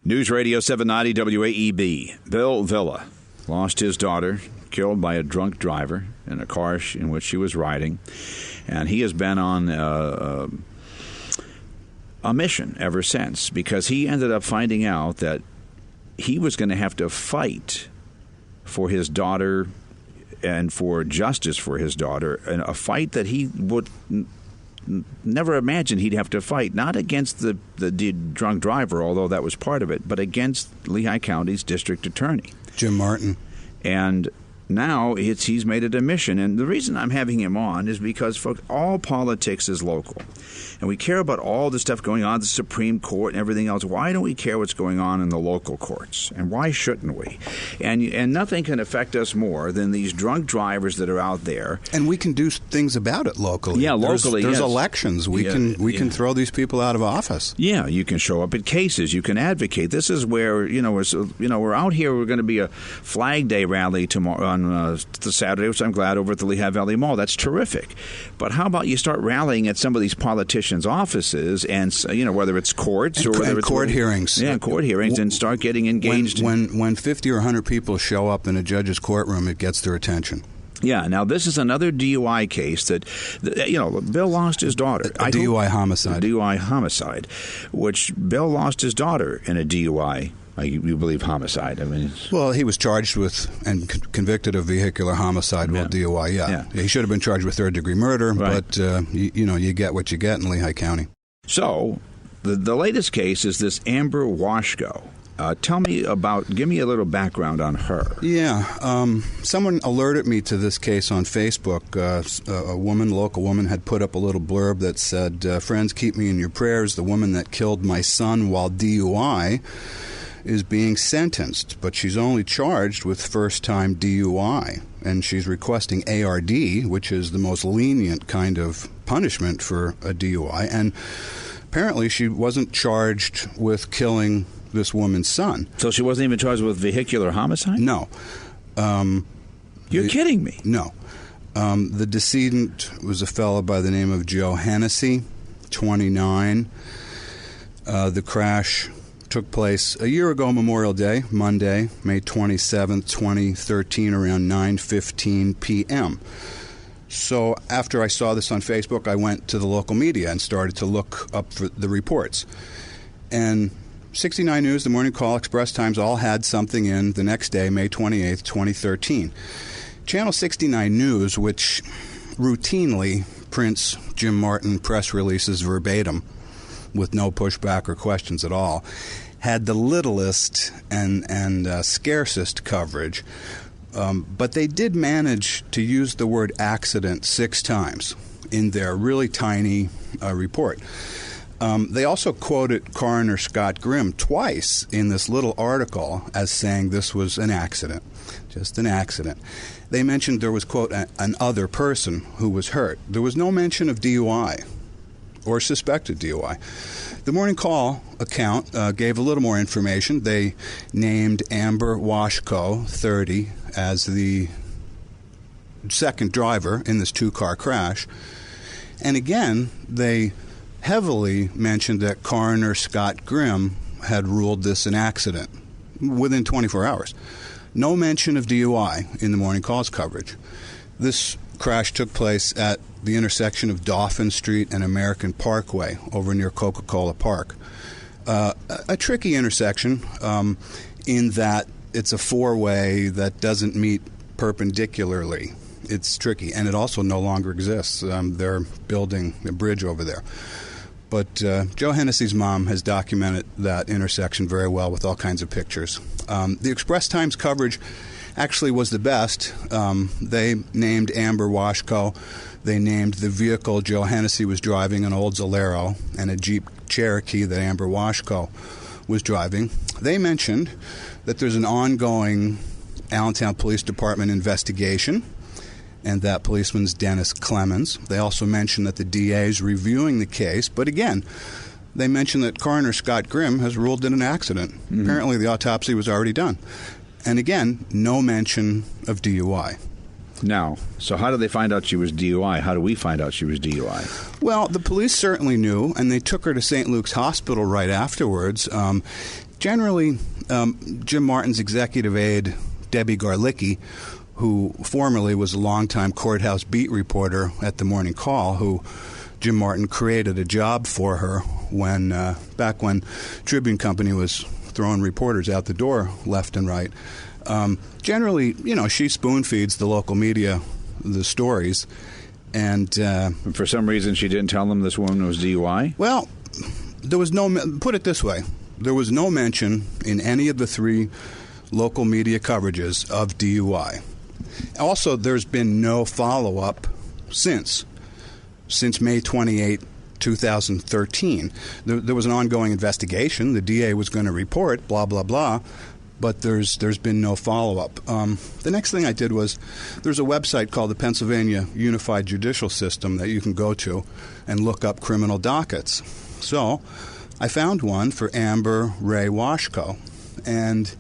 News Radio 790 WAEB. Bill Villa lost his daughter, killed by a drunk driver in a car in which she was riding. And he has been on a mission ever since, because he ended up finding out that he was going to have to fight for his daughter and for justice for his daughter, and a fight that he would never imagined he'd have to fight, not against the drunk driver, although that was part of it, but against Lehigh County's district attorney, Jim Martin. And now he's made it a mission. And the reason I'm having him on is because, folks, all politics is local. And we care about all the stuff going on at the Supreme Court and everything else. Why don't we care what's going on in the local courts? And why shouldn't we? And nothing can affect us more than these drunk drivers that are out there. And we can do things about it locally. Yeah, locally. There's yes. elections. We can throw these people out of office. Yeah, you can show up at cases. You can advocate. This is where we're out here. We're going to be a Flag Day rally tomorrow on the Saturday, which I'm glad, over at the Lehigh Valley Mall. That's terrific. But how about you start rallying at some of these politicians' offices, and whether it's courts or whether it's court hearings. Yeah, court hearings, and start getting engaged. When 50 or 100 people show up in a judge's courtroom, it gets their attention. Yeah. Now, this is another DUI case that Bill lost his daughter. A DUI homicide. A DUI homicide, which Bill lost his daughter in a DUI. You believe homicide? I mean, well, he was charged with and convicted of vehicular homicide while DUI. Yeah, he should have been charged with third-degree murder. Right. But you get what you get in Lehigh County. So, the latest case is this Amber Washko. Give me a little background on her. Yeah, someone alerted me to this case on Facebook. A local woman, had put up a little blurb that said, "Friends, keep me in your prayers. The woman that killed my son while DUI is being sentenced, but she's only charged with first-time DUI, and she's requesting ARD, which is the most lenient kind of punishment for a DUI, and apparently she wasn't charged with killing this woman's son." So she wasn't even charged with vehicular homicide? No. You're kidding me. No. The decedent was a fellow by the name of Joe Hennessy, 29. The crash took place a year ago, Memorial Day, Monday, May 27th, 2013, around 9:15 p.m. So after I saw this on Facebook, I went to the local media and started to look up for the reports. And 69 News, The Morning Call, Express Times all had something in the next day, May 28th, 2013. Channel 69 News, which routinely prints Jim Martin press releases verbatim, with no pushback or questions at all, had the littlest and scarcest coverage. But they did manage to use the word accident 6 times in their really tiny report. They also quoted Coroner Scott Grimm twice in this little article as saying this was an accident, just an accident. They mentioned there was, quote, an other person who was hurt. There was no mention of DUI or suspected DUI. The Morning Call account gave a little more information. They named Amber Washko, 30, as the second driver in this 2-car crash. And again, they heavily mentioned that Coroner Scott Grimm had ruled this an accident within 24 hours. No mention of DUI in the Morning Call's coverage. This crash took place at the intersection of Dauphin Street and American Parkway over near Coca-Cola Park. A tricky intersection in that it's a 4-way that doesn't meet perpendicularly. It's tricky, and it also no longer exists. They're building a bridge over there. But Joe Hennessy's mom has documented that intersection very well with all kinds of pictures. The Express Times coverage actually was the best. They named Amber Washko. They named the vehicle Joe Hennessy was driving, an old Zolero, and a Jeep Cherokee that Amber Washko was driving. They mentioned that there's an ongoing Allentown Police Department investigation, and that policeman's Dennis Clemens. They also mentioned that the DA is reviewing the case, but again, they mentioned that Coroner Scott Grimm has ruled it an accident. Mm-hmm. Apparently the autopsy was already done. And again, no mention of DUI. Now, so how did they find out she was DUI? How do we find out she was DUI? Well, the police certainly knew, and they took her to St. Luke's Hospital right afterwards. generally, Jim Martin's executive aide, Debbie Garlicki, who formerly was a longtime courthouse beat reporter at the Morning Call, who Jim Martin created a job for her when back when Tribune Company was throwing reporters out the door left and right. Generally, she spoon feeds the local media the stories, and for some reason she didn't tell them this woman was DUI. Well, there was put it this way: there was no mention in any of the 3 local media coverages of DUI. Also, there's been no follow-up since May 28, 2013. There was an ongoing investigation. The DA was going to report, blah, blah, blah, but there's been no follow-up. The next thing I did was there's a website called the Pennsylvania Unified Judicial System that you can go to and look up criminal dockets. So I found one for Amber Ray Washko, and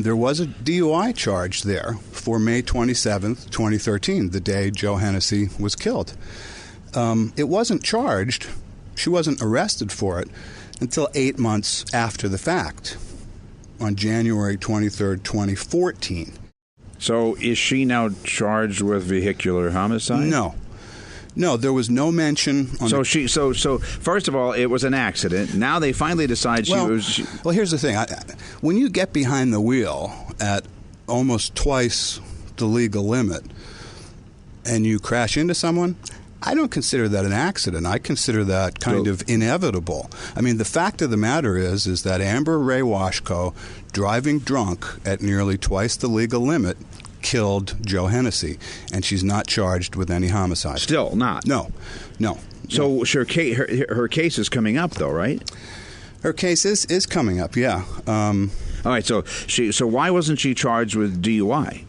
there was a DUI charge there for May 27th, 2013, the day Joe Hennessy was killed. It wasn't charged. She wasn't arrested for it until 8 months after the fact, on January 23rd, 2014. So is she now charged with vehicular homicide? No, there was no mention. So first of all, it was an accident. Now they finally decide Well, here's the thing. When you get behind the wheel at almost twice the legal limit and you crash into someone, I don't consider that an accident. I consider that kind of inevitable. I mean, the fact of the matter is that Amber Ray Washko, driving drunk at nearly twice the legal limit, killed Joe Hennessy, and she's not charged with any homicide. Still not? No. So her case is coming up, though, right? Her case is coming up, yeah. All right, so why wasn't she charged with DUI?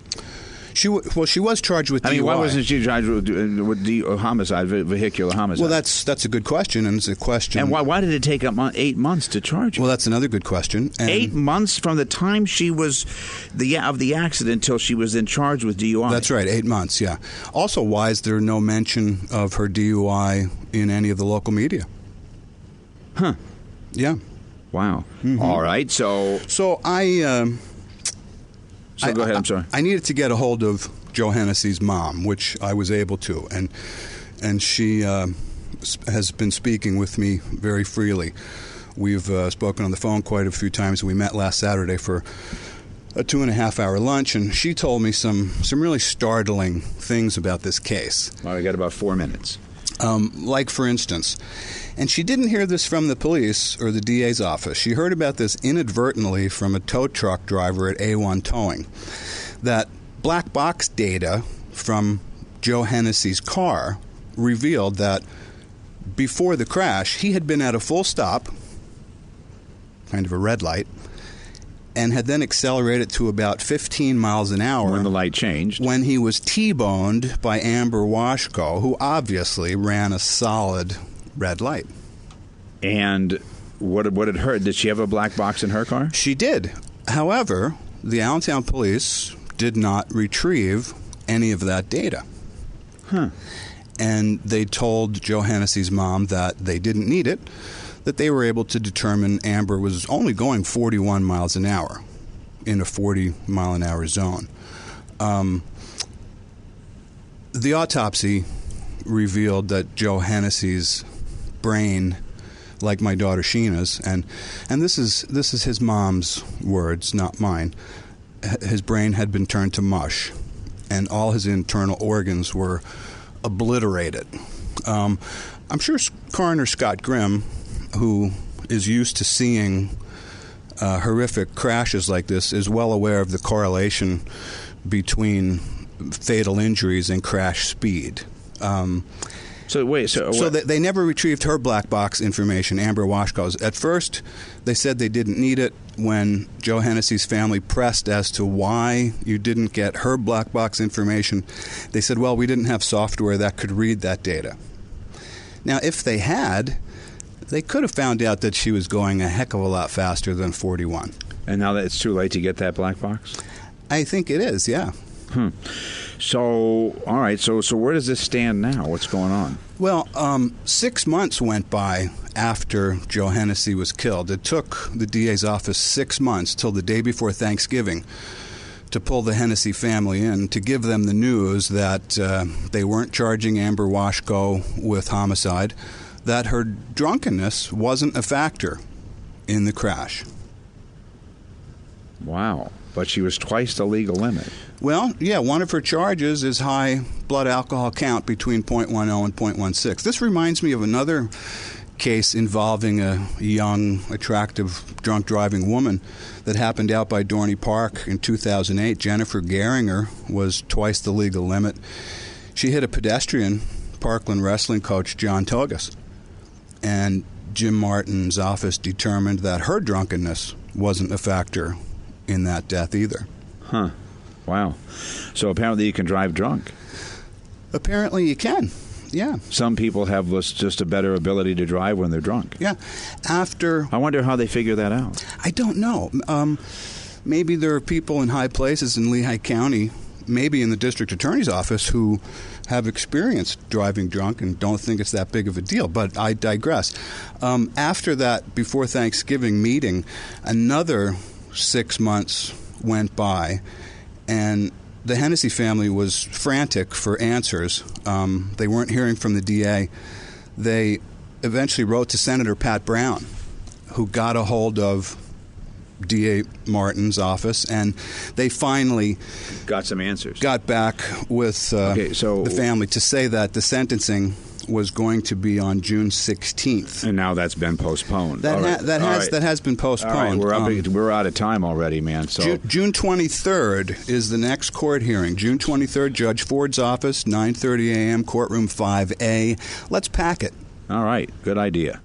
She was charged with DUI. I mean, why wasn't she charged with homicide, vehicular homicide? Well, that's a good question, and it's a question. And why did it take 8 months to charge her? Well, that's another good question. And 8 months from the time she was of the accident till she was then charged with DUI. That's right, 8 months. Yeah. Also, why is there no mention of her DUI in any of the local media? Huh. Yeah. Wow. Mm-hmm. All right. So I. So go ahead. I'm sorry. I needed to get a hold of Joe Hennessy's mom, which I was able to, and she has been speaking with me very freely. We've spoken on the phone quite a few times. We met last Saturday for a 2.5-hour lunch, and she told me some really startling things about this case. Well, we got about 4 minutes. Like, for instance, and she didn't hear this from the police or the DA's office. She heard about this inadvertently from a tow truck driver at A1 Towing, that black box data from Joe Hennessy's car revealed that before the crash, he had been at a full stop, kind of a red light, and had then accelerated to about 15 miles an hour. When the light changed. When he was T-boned by Amber Washko, who obviously ran a solid red light. And what had her? Did she have a black box in her car? She did. However, the Allentown police did not retrieve any of that data. Huh. And they told Joe Hennessy's mom that they didn't need it, that they were able to determine Amber was only going 41 miles an hour in a 40-mile-an-hour zone. The autopsy revealed that Joe Hennessy's brain, like my daughter Sheena's, and this is his mom's words, not mine, his brain had been turned to mush, and all his internal organs were obliterated. I'm sure Coroner Scott Grimm, who is used to seeing horrific crashes like this, is well aware of the correlation between fatal injuries and crash speed. So they never retrieved her black box information, Amber Washko's. At first, they said they didn't need it. When Joe Hennessy's family pressed as to why you didn't get her black box information, they said, well, we didn't have software that could read that data. Now, if they had, they could have found out that she was going a heck of a lot faster than 41. And now that it's too late to get that black box? I think it is, yeah. So, all right. So where does this stand now? What's going on? Well, 6 months went by after Joe Hennessy was killed. It took the DA's office 6 months till the day before Thanksgiving to pull the Hennessy family in to give them the news that they weren't charging Amber Washko with homicide, that her drunkenness wasn't a factor in the crash. Wow. But she was twice the legal limit. Well, yeah, one of her charges is high blood alcohol count between 0.10 and 0.16. This reminds me of another case involving a young, attractive, drunk driving woman that happened out by Dorney Park in 2008. Jennifer Geringer was twice the legal limit. She hit a pedestrian, Parkland wrestling coach John Togus, and Jim Martin's office determined that her drunkenness wasn't a factor in that death either. Huh. Wow. So apparently you can drive drunk. Apparently you can. Yeah. Some people have just a better ability to drive when they're drunk. Yeah. I wonder how they figure that out. I don't know. Maybe there are people in high places in Lehigh County, maybe in the district attorney's office, who have experienced driving drunk and don't think it's that big of a deal. But I digress. After that, before Thanksgiving meeting, another 6 months went by, and the Hennessy family was frantic for answers. They weren't hearing from the DA. They eventually wrote to Senator Pat Brown, who got a hold of DA Martin's office, and they finally got some answers. Got back with the family to say that the sentencing was going to be on June 16th. And now that's been postponed. That has been postponed. All right, we're out of time already, man. So June 23rd is the next court hearing. June 23rd, Judge Ford's office, 9:30 a.m., courtroom 5A. Let's pack it. All right, good idea.